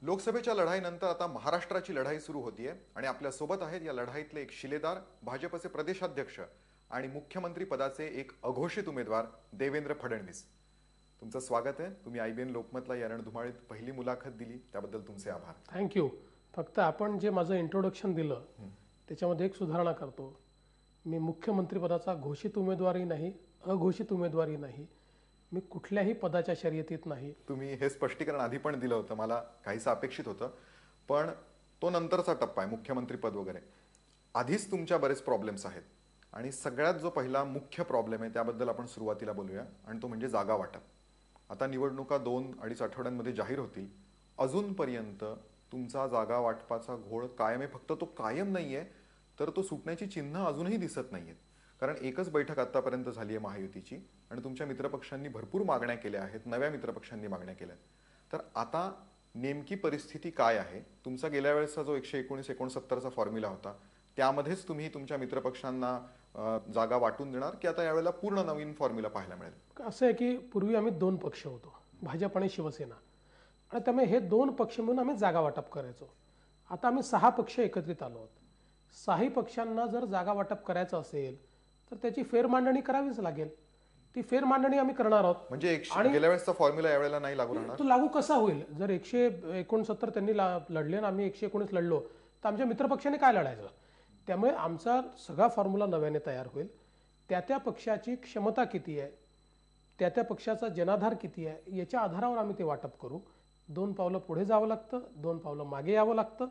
लोकसभेच्या लढाईनंतर आता महाराष्ट्राची लढाई सुरू होतीये आणि आपल्या सोबत आहेत या लढाईतले एक शिलेदार, भाजपचे प्रदेशाध्यक्ष आणि मुख्यमंत्री पदाचे एक अघोषित उमेदवार देवेंद्र फडणवीस. तुमचं स्वागत आहे. तुम्ही IBN लोकमतला या रणधुमाळीत पहिली मुलाखत दिली त्याबद्दल तुमचे आभार. थँक्यू. फक्त आपण जे माझं इंट्रोडक्शन दिलं त्याच्यामध्ये एक सुधारणा करतो. मी मुख्यमंत्री पदाचा घोषित उमेदवारही नाही, अघोषित उमेदवारही नाही, मी कुठल्याही पदाच्या शर्यतीत नाही. तुम्ही हे स्पष्टीकरण आधी पण दिलं होतं, मला काहीसं अपेक्षित होतं, पण तो नंतरचा टप्पा आहे मुख्यमंत्री पद वगैरे. आधीच तुमच्या बरेच प्रॉब्लेम्स आहेत आणि सगळ्यात जो पहिला मुख्य प्रॉब्लेम आहे त्याबद्दल आपण सुरुवातीला बोलूया आणि तो म्हणजे जागा वाटप. आता निवडणुका 2-2.5 आठवड्यांमध्ये जाहीर होतील. अजूनपर्यंत तुमचा जागा वाटपाचा घोळ कायम आहे. फक्त तो कायम नाहीये तर तो सुटण्याची चिन्ह अजूनही दिसत नाहीयेत. कारण एकच बैठक आतापर्यंत झाली आहे महायुतीची आणि तुमच्या मित्रपक्षांनी भरपूर मागण्या केल्या आहेत, नव्या मित्रपक्षांनी मागण्या केल्या. तर आता नेमकी परिस्थिती काय आहे? तुमचा गेल्या वेळेसचा जो 119-69चा फॉर्म्युला होता त्यामध्येच तुम्ही तुमच्या मित्रपक्षांना जागा वाटून देणार की आता यावेळेला पूर्ण नवीन फॉर्म्युला पाहायला मिळेल? असं आहे की पूर्वी आम्ही 2 पक्ष होतो, भाजप आणि शिवसेना, आणि त्यामुळे हे 2 पक्ष म्हणून आम्ही जागा वाटप करायचो. आता आम्ही 6 पक्ष एकत्रित आलो आहोत. 6 पक्षांना जर जागा वाटप करायचं असेल तर त्याची फेरमांडणी करावीच लागेल. ती फेरमांडणी आम्ही करणार आहोत. म्हणजे गेल्या वेळेसचा फॉर्म्युला यावेळेला नाही लागू राहणार? तो लागू कसा होईल? जर 169 त्यांनी लढले आणि आम्ही 119 लढलो तर आमच्या मित्रपक्षाने काय लढायचं? त्यामुळे आमचा सगळा फॉर्म्युला नव्याने तयार होईल. त्या पक्षाची क्षमता किती आहे, त्या पक्षाचा जनाधार किती आहे याच्या आधारावर आम्ही ते वाटप करू. 2 पावलं पुढे जावं लागतं, 2 पावलं मागे यावं लागतं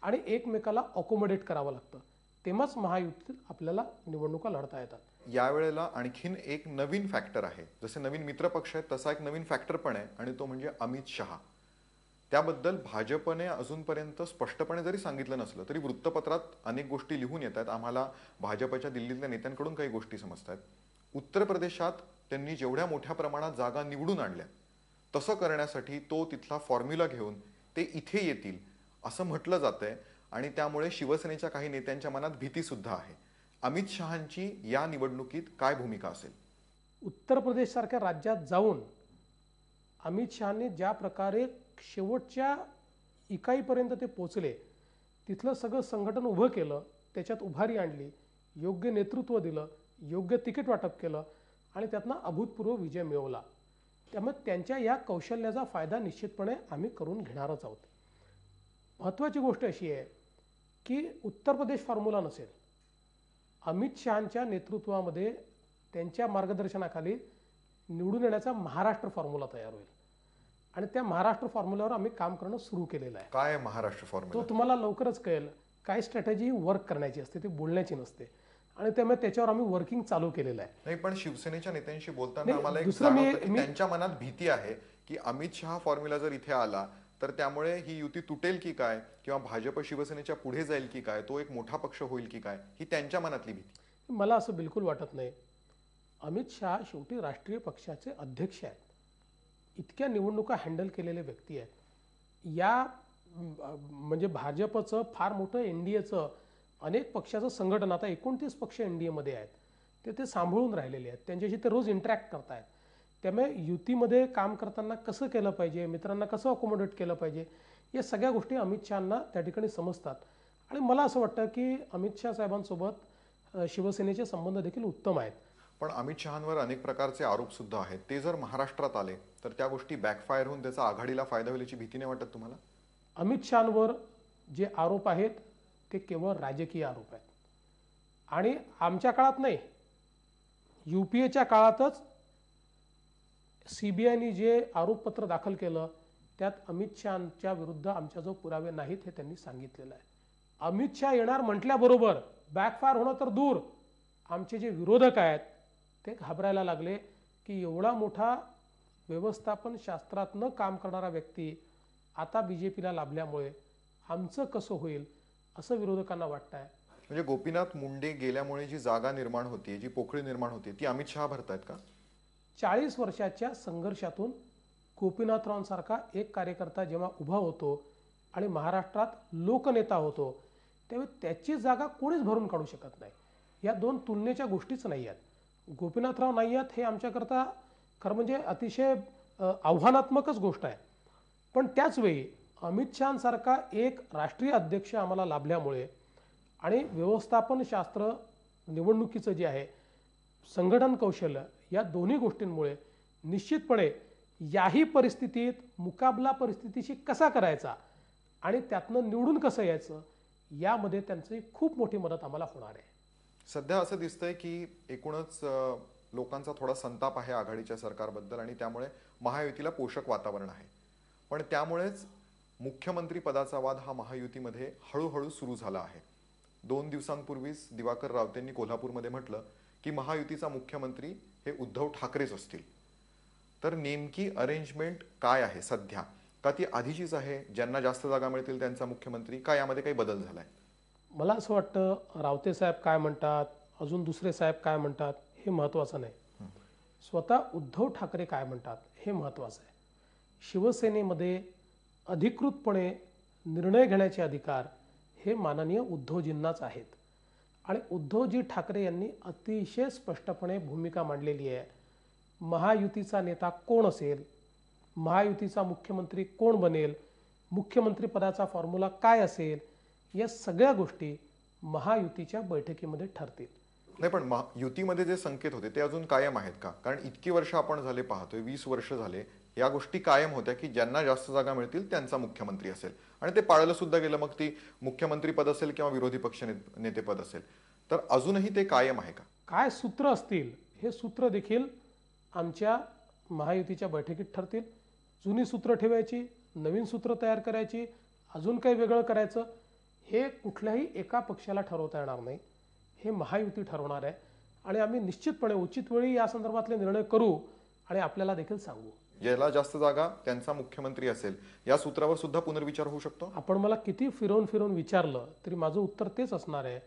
आणि एकमेकाला अकोमोडेट करावं लागतं. तेव्हाच महायुतीत आपल्याला निवडणुका लढता येतात. यावेळेला आणखीन एक नवीन फॅक्टर आहे. जसे नवीन मित्रपक्ष आहेत तसा एक नवीन फॅक्टर पण आहे आणि तो म्हणजे अमित शहा. त्याबद्दल भाजपने अजूनपर्यंत स्पष्टपणे जरी सांगितलं नसलं तरी वृत्तपत्रात अनेक गोष्टी लिहून येत आहेत. आम्हाला भाजपच्या दिल्लीतल्या नेत्यांकडून काही गोष्टी समजतात. उत्तर प्रदेशात त्यांनी जेवढ्या मोठ्या प्रमाणात जागा निवडून आणल्या तसं करण्यासाठी तो तिथला फॉर्म्युला घेऊन ते इथे येतील असं म्हटलं जातंय आणि त्यामुळे शिवसेनेच्या काही नेत्यांच्या मनात भीती सुद्धा आहे. अमित शहांची या निवडणुकीत काय भूमिका असेल? उत्तर प्रदेश सारख्या राज्यात जाऊन अमित शहांनी ज्या प्रकारे शेवटच्या इकाईपर्यंत ते पोचले, तिथलं सगळं संघटन उभं केलं, त्याच्यात उभारी आणली, योग्य नेतृत्व दिलं, योग्य तिकीट वाटप केलं आणि त्यातनं अभूतपूर्व विजय मिळवला. त्यामुळे त्यांच्या या कौशल्याचा फायदा निश्चितपणे आम्ही करून घेणारच आहोत. महत्त्वाची गोष्ट अशी आहे की उत्तर प्रदेश फॉर्म्युला नसेल, अमित शहांच्या नेतृत्वामध्ये त्यांच्या मार्गदर्शनाखाली निवडून येण्याचा महाराष्ट्र फॉर्म्युला तयार होईल आणि त्या महाराष्ट्र फॉर्म्युल्यावर आम्ही काम करणं सुरू केलेलं आहे. काय महाराष्ट्र फॉर्म्युला? तो तुम्हाला लवकरच कळेल. काय स्ट्रॅटेजी वर्क करण्याची असते, ती बोलण्याची नसते आणि त्यामुळे त्याच्यावर आम्ही वर्किंग चालू केलेलं आहे. नाही, पण शिवसेनेच्या नेत्यांशी बोलताना आम्हाला एक जाणवतं की त्यांच्या मनात भीती आहे की अमित शहा फॉर्म्युला जर इथे आला तर त्यामुळे ही युती तुटेल की काय, किंवा भाजप शिवसेनेच्या पुढे जाईल की काय, तो एक मोठा पक्ष होईल की काय, ही त्यांच्या मनातली भीती. मला असं बिलकुल वाटत नाही. अमित शहा शेवटी राष्ट्रीय पक्षाचे अध्यक्ष आहेत, इतक्या निवडणुका हँडल केलेले व्यक्ती आहेत. या म्हणजे भाजपचं फार मोठं NDAचं अनेक पक्षाचं संघटन, आता 29 पक्ष NDAमध्ये आहेत, ते सांभाळून राहिलेले आहेत. त्यांच्याशी ते रोज इंटरॅक्ट करतायत. त्यामुळे युतीमध्ये काम करताना कसं केलं पाहिजे, मित्रांना कसं अकोमोडेट केलं पाहिजे, या सगळ्या गोष्टी अमित शहांना त्या ठिकाणी समजतात. आणि मला असं वाटतं की अमित शहा साहेबांसोबत शिवसेनेचे संबंध देखील उत्तम आहेत. पण अमित शहांवर अनेक प्रकारचे आरोप सुद्धा आहेत. ते जर महाराष्ट्रात आले तर त्या गोष्टी बॅकफायर होऊन त्याचा आघाडीला फायदा होईल याची भीती नाही वाटत तुम्हाला? अमित शहांवर जे आरोप आहेत ते केवळ राजकीय आरोप आहेत आणि आमच्या काळात नाही, UPAच्या काळातच CBIने जे आरोपपत्र दाखल केलं त्यात अमित शहांच्या विरुद्ध आमच्याजवळ पुरावे नाहीत हे त्यांनी सांगितलेलं आहे. अमित शहा येणार म्हटल्याबरोबर बॅकफायर होणं तर दूर, आमचे जे विरोधक आहेत ते घाबरायला लागले की एवढा मोठा व्यवस्थापन शास्त्रात न काम करणारा व्यक्ती आता BJPला लाभल्यामुळे आमचं कसं होईल असं विरोधकांना वाटतंय. म्हणजे गोपीनाथ मुंडे गेल्यामुळे जी जागा निर्माण होती, जी पोकळी निर्माण होती, ती अमित शहा भरतायत का? 40 वर्षाच्या संघर्षातून गोपीनाथरावांसारखा एक कार्यकर्ता जेव्हा उभा होतो आणि महाराष्ट्रात लोकनेता होतो त्यावेळी त्याची जागा कोणीच भरून काढू शकत नाही. या 2 तुलनेच्या गोष्टीच नाही आहेत. गोपीनाथराव नाही आहेत हे आमच्याकरता खरं म्हणजे अतिशय आव्हानात्मकच गोष्ट आहे. पण त्याच वेळी अमित शहांसारखा एक राष्ट्रीय अध्यक्ष आम्हाला लाभल्यामुळे आणि व्यवस्थापन शास्त्र निवडणुकीचं जे आहे संघटन कौशल्य या दोन्ही गोष्टींमुळे निश्चितपणे याही परिस्थितीत मुकाबला परिस्थितीशी कसा करायचा आणि त्यातनं निवडून कसं यायचं यामध्ये त्यांची खूप मोठी मदत आम्हाला होणार आहे. सध्या असं दिसतंय की एकूणच लोकांचा थोडा संताप आहे आघाडीच्या सरकारबद्दल आणि त्यामुळे महायुतीला पोषक वातावरण आहे. पण त्यामुळेच मुख्यमंत्री पदाचा वाद हा महायुतीमध्ये हळूहळू सुरू झाला आहे. 2 दिवसांपूर्वीच दिवाकर रावतेंनी कोल्हापूरमध्ये म्हटलं की महायुतीचा मुख्यमंत्री हे उद्धव ठाकरेच असतील. तर नेमकी अरेंजमेंट काय आहे सध्या? का ती आधीचीच आहे, ज्यांना जास्त जागा मिळतील त्यांचा मुख्यमंत्री, का यामध्ये काही बदल झालाय? मला असं वाटतं रावते साहेब काय म्हणतात, अजून दुसरे साहेब काय म्हणतात हे महत्त्वाचं नाही. स्वतः उद्धव ठाकरे काय म्हणतात हे महत्त्वाचं आहे. शिवसेनेमध्ये अधिकृतपणे निर्णय घेण्याचे अधिकार हे माननीय उद्धवजींनाच आहेत आणि उद्धवजी ठाकरे यांनी अतिशय स्पष्टपणे भूमिका मांडलेली आहे. महायुतीचा नेता कोण असेल, महायुतीचा मुख्यमंत्री कोण बनेल, मुख्यमंत्री पदाचा फॉर्म्युला काय असेल, या सगळ्या गोष्टी महायुतीच्या बैठकीमध्ये ठरतील. नाही, पण युतीमध्ये जे संकेत होते ते अजून कायम आहेत का? कारण इतकी वर्ष आपण झाले पाहतोय, 20 वर्ष झाले, या गोष्टी कायम होत्या की ज्यांना जास्त जागा मिळतील त्यांचा मुख्यमंत्री असेल आणि ते पाळलं सुद्धा गेलं. मग ती मुख्यमंत्री पद असेल किंवा विरोधी पक्ष नेतेपद असेल, तर अजूनही ते कायम आहे का? काय सूत्र असतील हे सूत्र देखील आमच्या महायुतीच्या बैठकीत ठरतील. जुनी सूत्र ठेवायची, नवीन सूत्र तयार करायची, अजून काही वेगळं करायचं, हे कुठल्याही एका पक्षाला ठरवता येणार नाही. हे महायुती ठरवणार आहे आणि आम्ही निश्चितपणे उचित वेळी या संदर्भातले निर्णय करू आणि आपल्याला देखील सांगू. ज्याला जास्त जागा त्यांचा मुख्यमंत्री असेल या सूत्रावर सुद्धा पुनर्विचार होऊ शकतो. आपण मला किती फिरवून फिरवून विचारलं तरी माझं उत्तर तेच असणार आहे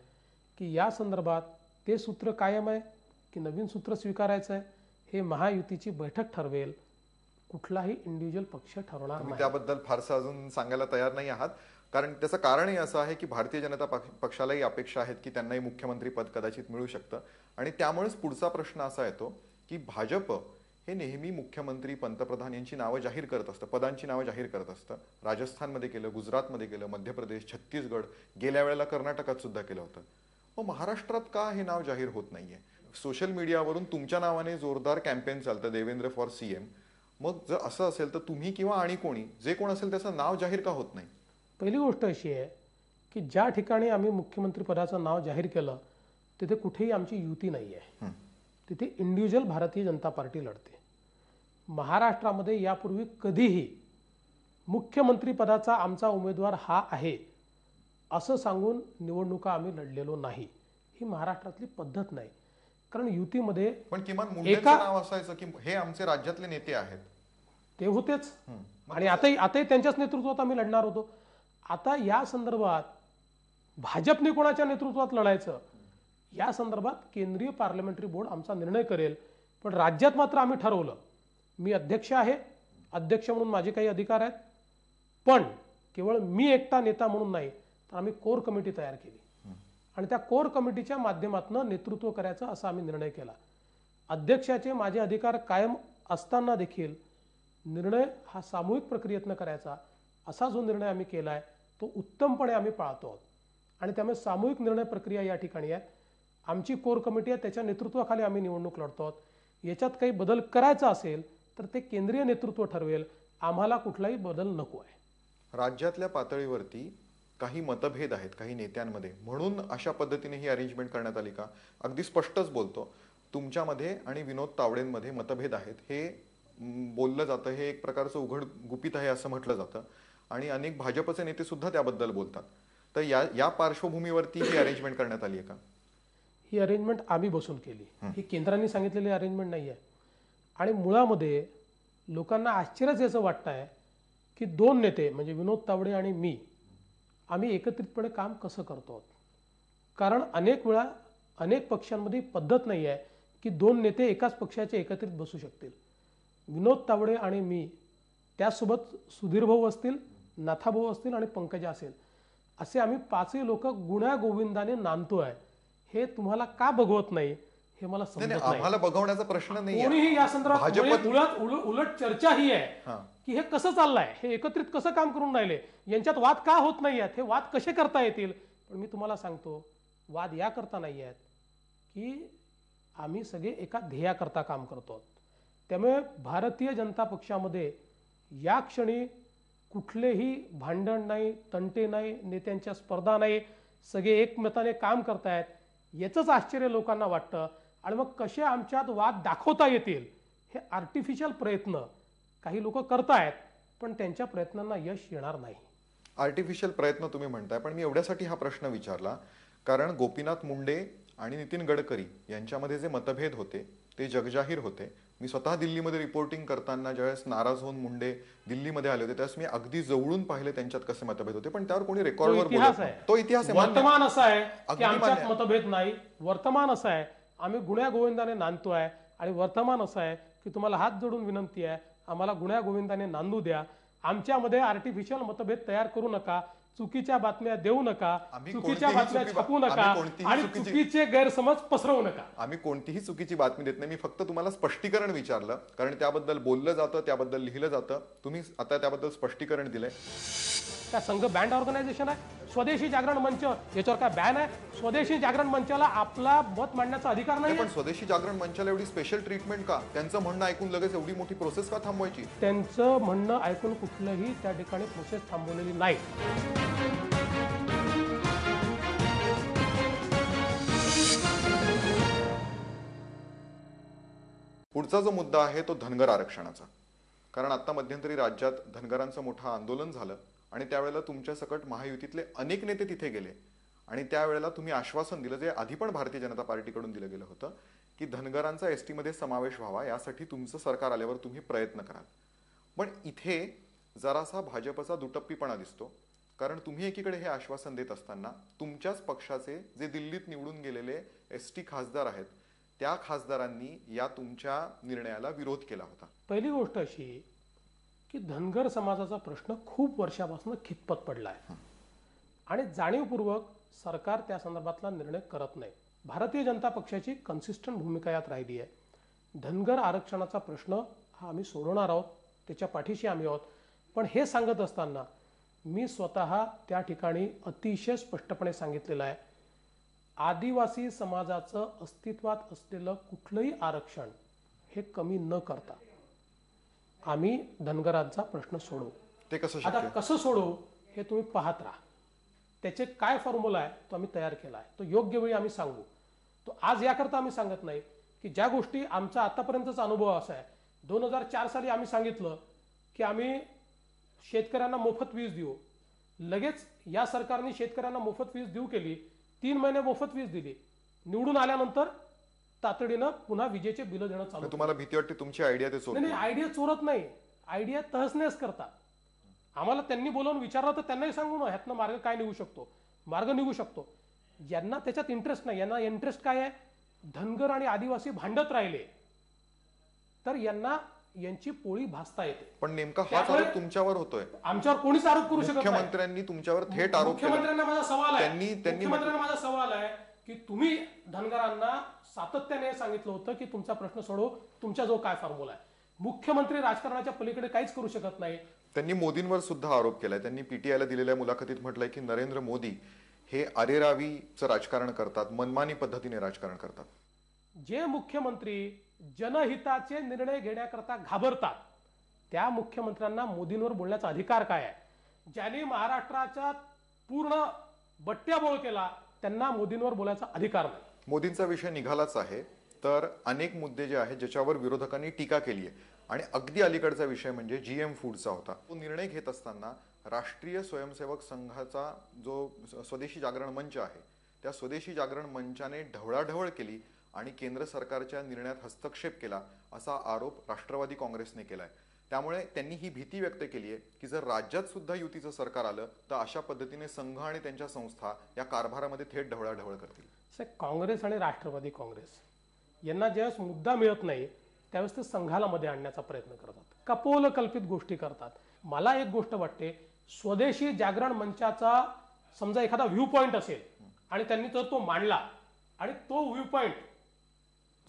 की या संदर्भात ते सूत्र कायम आहे की नवीन सूत्र स्वीकारायचं आहे हे महायुतीची बैठक ठरवेल. कुठलाही इंडिव्हिज्युअल पक्ष ठरवणार नाही. त्याबद्दल फारसं अजून सांगायला तयार नाही आहात, कारण त्याचं कारणही असं आहे की भारतीय जनता पक्षालाही अपेक्षा आहेत की त्यांनाही मुख्यमंत्री पद कदाचित मिळू शकतं आणि त्यामुळेच पुढचा प्रश्न असा येतो की भाजप हे नेहमी मुख्यमंत्री, पंतप्रधान यांची नावं जाहीर करत असतं, पदांची नावं जाहीर करत असतं. राजस्थानमध्ये केलं, गुजरातमध्ये केलं, मध्य प्रदेश, छत्तीसगड, गेल्या वेळेला कर्नाटकात सुद्धा केलं होतं. मग महाराष्ट्रात का हे नाव जाहीर होत नाहीये? सोशल मीडियावरून तुमच्या नावाने जोरदार कॅम्पेन चालतं, देवेंद्र फॉर सीएम. मग जर असं असेल तर तुम्ही किंवा आणि कोणी जे कोण असेल त्याचं नाव जाहीर का होत नाही? पहिली गोष्ट अशी आहे की ज्या ठिकाणी आम्ही मुख्यमंत्री पदाचं नाव जाहीर केलं तिथे कुठेही आमची युती नाही आहे. तिथे इंडिव्हिज्युअल भारतीय जनता पार्टी लढते. महाराष्ट्रामध्ये यापूर्वी कधीही मुख्यमंत्री पदाचा आमचा उमेदवार हा आहे असं सांगून निवडणुका आम्ही लढलेलो नाही. ही महाराष्ट्रातली पद्धत नाही. कारण युतीमध्ये पण किमान मुंडेंचं नाव असायचं की हे आमचे राज्यातले नेते आहेत. ते होतेच आणि आताही त्यांच्याच नेतृत्वात आम्ही लढणार होतो. आता या संदर्भात भाजपने कोणाच्या नेतृत्वात लढायचं या संदर्भात केंद्रीय पार्लमेंटरी बोर्ड आमचा निर्णय करेल. पण राज्यात मात्र आम्ही ठरवलं, मी अध्यक्ष आहे, अध्यक्ष म्हणून माझे काही अधिकार आहेत, पण केवळ मी एकटा नेता म्हणून नाही तर आम्ही कोर कमिटी तयार केली आणि त्या कोर कमिटीच्या माध्यमातून नेतृत्व करायचं असा आम्ही निर्णय केला. अध्यक्षाचे माझे अधिकार कायम असताना देखील निर्णय हा सामूहिक प्रक्रियेतनं करायचा असा जो निर्णय आम्ही केला आहे तो उत्तमपणे आम्ही पाळतो आहोत आणि त्यामुळे सामूहिक निर्णय प्रक्रिया या ठिकाणी आहे. आमची कोर कमिटी आहे, त्याच्या नेतृत्वाखाली आम्ही निवडणूक लढतो आहोत. याच्यात काही बदल करायचा असेल तर ते केंद्रीय नेतृत्व ठरवेल. आम्हाला कुठलाही बदल नको आहे. राज्यातल्या पातळीवरती काही मतभेद आहेत काही नेत्यांमध्ये, म्हणून अशा पद्धतीने ही अरेंजमेंट करण्यात आली का? अगदी स्पष्टच बोलतो, तुमच्यामध्ये आणि विनोद तावडेंमध्ये मतभेद आहेत हे बोललं जातं. हे एक प्रकारचं उघड गुपित आहे असं म्हटलं जातं आणि अनेक भाजपचे नेते सुद्धा त्याबद्दल बोलतात. तर या पार्श्वभूमीवरती ही अरेंजमेंट करण्यात आली आहे का? ही अरेंजमेंट आम्ही बसून केली. ही केंद्राने सांगितलेली अरेंजमेंट नाही आहे. आणि मुळामध्ये लोकांना आश्चर्यच याचं वाटतं आहे की दोन नेते म्हणजे विनोद तावडे आणि मी आम्ही एकत्रितपणे काम कसं करतो आहोत. कारण अनेक वेळा अनेक पक्षांमध्ये पद्धत नाही आहे की दोन नेते एकाच पक्षाचे एकत्रित बसू शकतील. विनोद तावडे आणि मी, त्यासोबत सुधीर भाऊ असतील, नाथाभाऊ असतील आणि पंकजा असेल, असे आम्ही पाचही लोक गुण्या गोविंदाने नांदतो आहे. हे तुम्हाला का बघवत नाही हे मला नाही, समजत नाही, नाही. आम्हाला बघवण्याचा प्रश्न नाही कोणीही या संदर्भात भाजप उलट चर्चा ही आहे हा. की हे कसं चाललंय, हे एकत्रित कसं काम करून राहिले, यांच्यात वाद का होत नाही आहेत, हे वाद कसे करता येतील. पण मी तुम्हाला सांगतो, वाद या करता नाही आहेत की आम्ही सगळे एका ध्येयाकरता काम करतो. त्यामुळे भारतीय जनता पक्षामध्ये या क्षणी कुठलेही भांडण नाही, तंटे नाही, नेत्यांच्या स्पर्धा नाही, सगळे एकमताने काम करतायत. याचंच आश्चर्य लोकांना वाटतं. आणि मग कसे आमच्यात वाद दाखवता येतील हे आर्टिफिशियल प्रयत्न काही लोक करतायत, पण त्यांच्या प्रयत्नांना यश येणार नाही. आर्टिफिशियल प्रयत्न तुम्ही म्हणताय, पण मी एवढ्यासाठी हा प्रश्न विचारला कारण गोपीनाथ मुंडे आणि नितीन गडकरी यांच्यामध्ये जे मतभेद होते ते जगजाहीर होते. मी स्वतः दिल्लीमध्ये रिपोर्टिंग करताना ज्यावेळेस नाराज होऊन मुंडे दिल्लीमध्ये आले होते त्यावेळेस मी अगदी जवळून पाहिले त्यांच्यात कसे मतभेद होते, पण त्यावर कोणी रेकॉर्डवर बोलत नाही. तो इतिहास आहे. वर्तमान असं आहे की अगदी आमच्यात मान्य. मतभेद नाही. वर्तमान असं आहे आम्ही गुण्या गोविंदाने नांदतोय, आणि वर्तमान असं आहे की तुम्हाला हात जोडून विनंती आहे, आम्हाला गुण्या गोविंदाने नांदू द्या. आमच्यामध्ये आर्टिफिशियल मतभेद तयार करू नका, चुकीच्या बातम्या देऊ नका, आम्ही चुकीच्या कोणतीही बातम्या चुकी- छापू आम्ही नका, कोणतीही आणि चुकीची- चुकीचे गैरसमज पसरवू नका. आम्ही कोणतीही चुकीची बातमी देत नाही. मी फक्त तुम्हाला स्पष्टीकरण विचारलं कारण त्याबद्दल बोललं जातं, त्याबद्दल लिहिलं जातं. तुम्ही आता त्याबद्दल स्पष्टीकरण दिलंय. त्या संघ बँड ऑर्गनायझेशन आहे. स्वदेशी जागरण मंच याच्यावर काय बॅन आहे? स्वदेशी जागरण मंचाला आपला मत मांडण्याचा अधिकार नाही. पण स्वदेशी जागरण मंचाला एवढी स्पेशल ट्रीटमेंट का? त्यांचं म्हणणं ऐकून लगेच एवढी मोठी प्रोसेस का थांबवायची? त्यांचं म्हणणं ऐकून कुठलंही त्या ठिकाणी प्रोसेस थांबवलेली नाही. पुढचा जो मुद्दा आहे तो धनगर आरक्षणाचा. कारण आता मध्यंतरी राज्यात धनगरांचं मोठं आंदोलन झालं आणि त्यावेळेला तुमच्या सकट महायुतीतले अनेक नेते तिथे गेले आणि त्यावेळेला तुम्ही आश्वासन दिलं, जे आधी पण भारतीय जनता पार्टीकडून दिलं गेलं होतं, की धनगरांचा एसटी मध्ये समावेश व्हावा यासाठी तुमचं सरकार आल्यावर तुम्ही प्रयत्न कराल. पण इथे जरासा भाजपचा दुटप्पीपणा दिसतो. कारण तुम्ही एकीकडे हे आश्वासन देत असताना तुमच्याच पक्षाचे जे दिल्लीत निवडून गेलेले एसटी खासदार आहेत त्या खासदारांनी या तुमच्या निर्णयाला विरोध केला होता. पहिली गोष्ट अशी की धनगर समाजाचा प्रश्न खूप वर्षापासून खितपत पडला आहे आणि जाणीवपूर्वक सरकार त्या संदर्भातला निर्णय करत नाही. भारतीय जनता पक्षाची कन्सिस्टंट भूमिका यात राहिली आहे. धनगर आरक्षणाचा प्रश्न हा आम्ही सोडवणार आहोत, त्याच्या पाठीशी आम्ही आहोत. पण हे सांगत असताना मी स्वतः त्या ठिकाणी अतिशय स्पष्टपणे सांगितलेलं आहे, आदिवासी समाजाचं अस्तित्वात असलेलं कुठलंही आरक्षण हे कमी न करता आम्ही धनगरांचा प्रश्न सोडवू. ते कसं आता शक्य? कसं सोडवू हे तुम्ही पाहत राहा. त्याचे काय फॉर्म्युला आहे तो आम्ही तयार केला आहे, तो योग्य वेळी आम्ही सांगू. तो आज याकरता आम्ही सांगत नाही की ज्या गोष्टी आमचा आतापर्यंतचा अनुभव असा आहे. 2004 साली आम्ही सांगितलं की आम्ही शेतकऱ्यांना मोफत वीज देऊ. लगेच या सरकारने शेतकऱ्यांना मोफत वीज देऊ केली. 3 महिने मोफत वीज दिली. निवडून आल्यानंतर तातडीनं पुन्हा विजेचे बिल देणं चालू. तुम्हाला भीती वाटते तुमची आयडिया ते चोरतील? नाही, आयडिया चोरत नाही, आयडिया तहसनेस करतात. आम्हाला त्यांनी बोलवून विचारलं तर त्यांनाही सांगू ना, ह्यातनं मार्ग काय निघू शकतो. मार्ग निघू शकतो. यांना त्याच्यात इंटरेस्ट नाही. यांना इंटरेस्ट काय आहे, धनगर आणि आदिवासी भांडत राहिले तर यांना यांची पोळी भासता येते. पण नेमका हाच आरोप तुमच्यावर होतोय. आमच्यावर कोणीच आरोप करू शकत नाही. मुख्यमंत्र्यांनी तुमच्यावर थेट आरोप केला. मुख्यमंत्र्यांना माझा सवाल आहे, त्यांनी मुख्यमंत्र्यांना माझा सवाल आहे की तुम्ही धनगरांना सातत्याने सांगितलं होतं की तुमचा प्रश्न सोडव, तुमचा जो काय फॉर्म्युला आहे. मुख्यमंत्री राजकारणाच्या पलीकडे काहीच करू शकत नाही. त्यांनी मोदींवर सुद्धा आरोप केलाय. त्यांनी पीटीआयला दिलेल्या मुलाखतीत म्हटलंय की नरेंद्र मोदी हे अरेरावीचं राजकारण करतात, मनमानी पद्धतीने राजकारण करतात. जे मुख्यमंत्री जनहिताचे निर्णय घेण्याकरता घाबरतात त्या मुख्यमंत्र्यांना मोदींवर बोलण्याचा अधिकार काय आहे? ज्यांनी महाराष्ट्राचा पूर्ण बट्ट्याबोळ केला त्यांना मोदींवर बोलायचा अधिकार नाही. मोदींचा विषय निघालाच आहे तर अनेक मुद्दे जे आहेत ज्याच्यावर विरोधकांनी टीका केली आहे आणि अगदी अलीकडचा विषय म्हणजे जीएम फूडचा होता. तो निर्णय घेत असताना राष्ट्रीय स्वयंसेवक संघाचा जो स्वदेशी जागरण मंच आहे त्या स्वदेशी जागरण मंचाने ढवळाढवळ केली आणि केंद्र सरकारच्या निर्णयात हस्तक्षेप केला असा आरोप राष्ट्रवादी काँग्रेसने केलाय. त्यामुळे त्यांनी ही भीती व्यक्त केली आहे की जर राज्यात सुद्धा युतीचं सरकार आलं तर अशा पद्धतीने संघ आणि त्यांच्या संस्था या कारभारामध्ये थेट ढवळाढवळ करतील. काँग्रेस आणि राष्ट्रवादी काँग्रेस यांना ज्यावेळेस मुद्दा मिळत नाही त्यावेळेस ते संघाला मध्ये आणण्याचा प्रयत्न करतात, कपोल कल्पित गोष्टी करतात. मला एक गोष्ट वाटते, स्वदेशी जागरण मंचाचा समजा एखादा व्ह्यू पॉइंट असेल आणि त्यांनी जर तो मांडला आणि तो व्ह्यू पॉइंट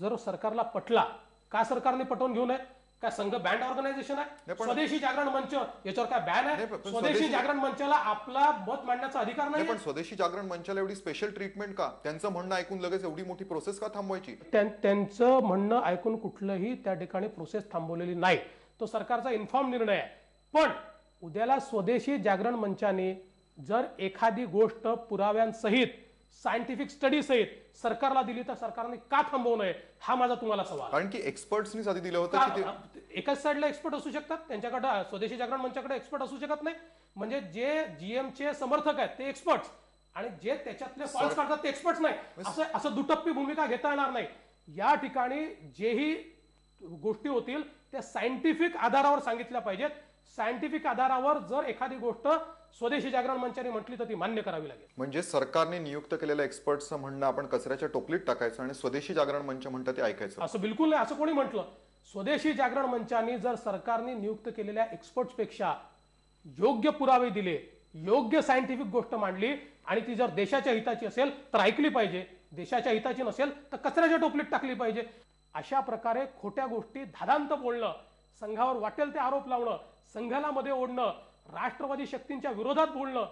जर सरकारला पटला, का सरकारने पटवून घेऊ नये? काय संघ बँड ऑर्गनायझेशन आहे? स्वदेशी जागरण मंच याच्यावर काय बॅन आहे? स्वदेशी जागरण मंचाला आपला मत मांडण्याचा अधिकार नाही. पण स्वदेशी जागरण मंचाला एवढी स्पेशल ट्रीटमेंट का? त्यांचं म्हणणं ऐकून लगेच एवढी मोठी प्रोसेस का थांबवायची? त्यांचं म्हणणं ऐकून कुठलंही त्या ठिकाणी प्रोसेस थांबवलेली नाही. तो सरकारचा इन्फॉर्म निर्णय आहे. पण उद्याला स्वदेशी जागरण मंचाने जर एखादी गोष्ट पुराव्यांसहित, सायंटिफिक स्टडी सहित सरकारला दिली तर सरकारने का थांबवू नये, हा माझा तुम्हाला सवाल. कारण की एक्सपर्ट्सनीच आधी दिलं होतं की एकाच साईडला एक्सपर्ट असू शकतात, त्यांच्याकडे स्वदेशी जागरण मंचाकडे एक्सपर्ट असू शकत नाही. म्हणजे जे जीएमचे समर्थक आहेत ते एक्सपर्ट्स आणि जे त्याच्यातले फॉल्स काढतात ते एक्सपर्ट्स नाही. असं दुटप्पी भूमिका घेता येणार नाही. या ठिकाणी जेही गोष्टी होतील त्या सायंटिफिक आधारावर सांगितल्या पाहिजेत. सायंटिफिक आधारावर जर एखादी गोष्ट स्वदेशी जागरण मंचाने म्हटली तर ती मान्य करावी लागेल. म्हणजे सरकारने नियुक्त केलेल्या एक्सपर्टचं म्हणणं आपण कचऱ्याच्या टोपलीत टाकायचं आणि स्वदेशी जागरण मंच म्हणतं ते ऐकायचं? असं बिलकुल नाही. असं कोणी म्हटलं? स्वदेशी जागरण मंचाने जर सरकारने नियुक्त केलेल्या एक्सपर्ट्स पेक्षा योग्य पुरावे दिले, योग्य सायंटिफिक गोष्ट मांडली आणि ती जर देशाच्या हिताची असेल तर ऐकली पाहिजे, देशाच्या हिताची नसेल तर कचऱ्याच्या टोपलीत टाकली पाहिजे. अशा प्रकारे खोट्या गोष्टी, धादांत बोलणं, संघावर वाटेल ते आरोप लावणं, संघाला मध्ये ओढणं, राष्ट्रवादी शक्तींच्या विरोधात बोलणं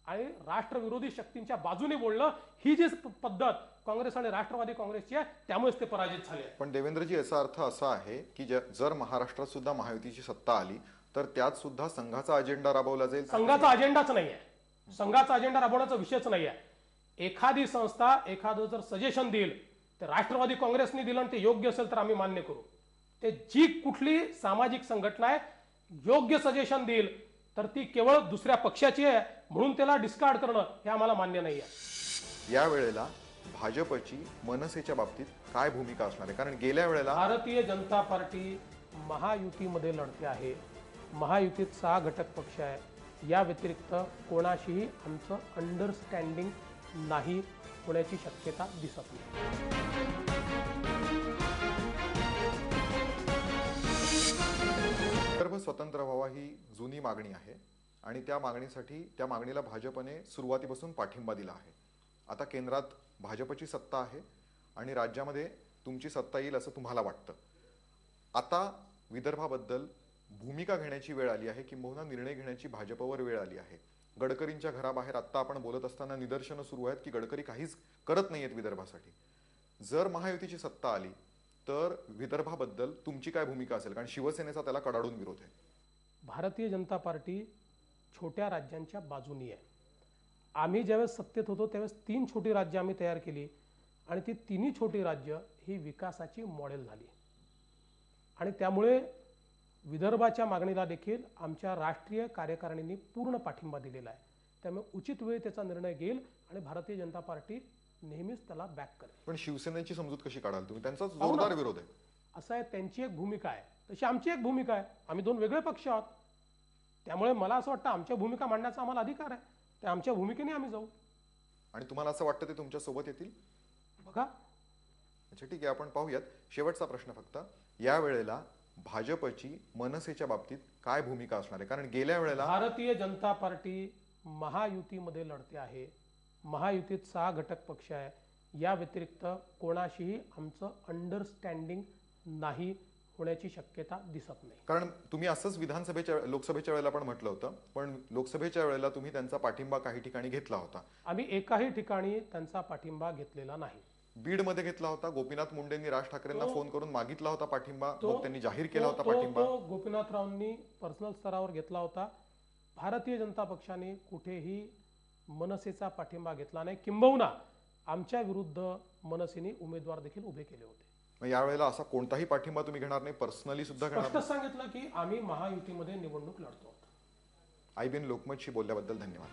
आणि राष्ट्रविरोधी शक्तींच्या बाजूने बोलणं, ही जी पद्धत काँग्रेस आणि राष्ट्रवादी काँग्रेसची आहे, त्यामुळेच ते पराजित झाले. पण देवेंद्रजी, याचा अर्थ असा आहे की जर महाराष्ट्रात सुद्धा महायुतीची सत्ता आली तर त्यात सुद्धा संघाचा अजेंडा राबवला जाईल? संघाचा अजेंडाच नाहीये. संघाचा अजेंडा राबवण्याचा विषयच नाहीये. एखादी संस्था एखादं जर सजेशन देईल ते राष्ट्रवादी काँग्रेसने दिलं आणि ते योग्य असेल तर आम्ही मान्य करू. ते जी कुठली सामाजिक संघटना आहे योग्य सजेशन देईल तर ती केवळ दुसऱ्या पक्षाची आहे म्हणून त्याला डिस्कार्ड करणं हे आम्हाला मान्य नाही आहे. या वेळेला भाजपची मनसेच्या बाबतीत काय भूमिका असणार आहे? कारण गेल्या वेळेला भारतीय जनता पार्टी महायुतीमध्ये लढते आहे. महायुतीत 6 घटक पक्ष आहे. या व्यतिरिक्त कोणाशीही आमचं अंडरस्टँडिंग नाही होण्याची शक्यता दिसत नाही. विदर्भ स्वतंत्र व्हावा ही जुनी मागणी आहे आणि त्या मागणीला भाजपने सुरुवातीपासून पाठिंबा दिला आहे. आता केंद्रात भाजपची सत्ता आहे आणि राज्यामध्ये तुमची सत्ता येईल असं तुम्हाला वाटतं. आता विदर्भाबद्दल भूमिका घेण्याची वेळ आली आहे, किंबहुना निर्णय घेण्याची भाजपवर वेळ आली आहे. गडकरींच्या घराबाहेर आता आपण बोलत असताना निदर्शनं सुरू आहेत की गडकरी काहीच करत नाहीयेत विदर्भासाठी. जर महायुतीची सत्ता आली तर विदर्भाबद्दल तुमची काय भूमिका असेल? कारण शिवसेनेचा त्याला कडाडून विरोध आहे. भारतीय जनता पार्टी छोट्या राज्यांच्या बाजूनी आहे. आम्ही ज्यावेळेस सत्तेत होतो त्यावेळेस 3 छोटी राज्य आम्ही तयार केली आणि ती 3ही छोटी राज्य ही विकासाची मॉडेल झाली आणि त्यामुळे विदर्भाच्या मागणीला देखील आमच्या राष्ट्रीय कार्यकारिणीने पूर्ण पाठिंबा दिलेला आहे. त्यामुळे उचित वेळी त्याचा निर्णय घेईल आणि भारतीय जनता पार्टी नेहमीच त्याला बॅक करेल. पण शिवसेनेची समजूत कशी काढाल तुम्ही? त्यांचा जोरदार विरोध आहे. असं आहे, त्यांची एक भूमिका आहे तशी आमची एक भूमिका आहे. आम्ही 2 वेगळे पक्ष आहोत. त्यामुळे मला असं वाटतं आमच्या भूमिका मांडण्याचा आम्हाला अधिकार आहे. त्या आमच्या भूमिकेने आम्ही जाऊ. आणि तुम्हाला असं वाटतं ते तुमच्या सोबत येतील? बघा. अच्छा, ठीक आहे, आपण पाहूयात. शेवटचा प्रश्न फक्त, या वेळेला भाजपची मनसेच्या बाबतीत काय भूमिका असणार आहे? कारण गेल्या वेळेला भारतीय जनता पार्टी महायुतीमध्ये लढते आहे. महायुतीत 6 घटक पक्ष आहे. या व्यतिरिक्त कोणाशीही आमचं अंडरस्टँडिंग नाही होण्याची शक्यता दिसत नाही. कारण तुम्ही असंच लोकसभेच्या वेळेला पण म्हटलं होतं, पण लोकसभेच्या वेळेला तुम्ही त्यांचा पाठिंबा काही ठिकाणी घेतला होता. आम्ही एकाही ठिकाणी त्यांचा पाठिंबा घेतलेला नाही. बीडमध्ये घेतला होता. गोपीनाथ मुंडेंनी राज ठाकरेंना फोन करून मागितला होता पाठिंबा, मग त्यांनी जाहीर केला होता पाठिंबा. गोपीनाथरावांनी पर्सनल स्तरावर घेतला होता. भारतीय जनता पक्षाने कुठेही मनसेचा पाठिंबा घेतला नाही. किंबहुना आमच्या विरुद्ध मनसेने उमेदवार देखील उभे केले होते. यावेळेला असा कोणताही पाठिंबा तुम्ही घेणार नाही? पर्सनली सुद्धा घेणार? स्पष्ट सांगितलं की आम्ही महायुतीमध्ये निवडणूक लढतो. IBN लोकमतशी बोलल्याबद्दल धन्यवाद.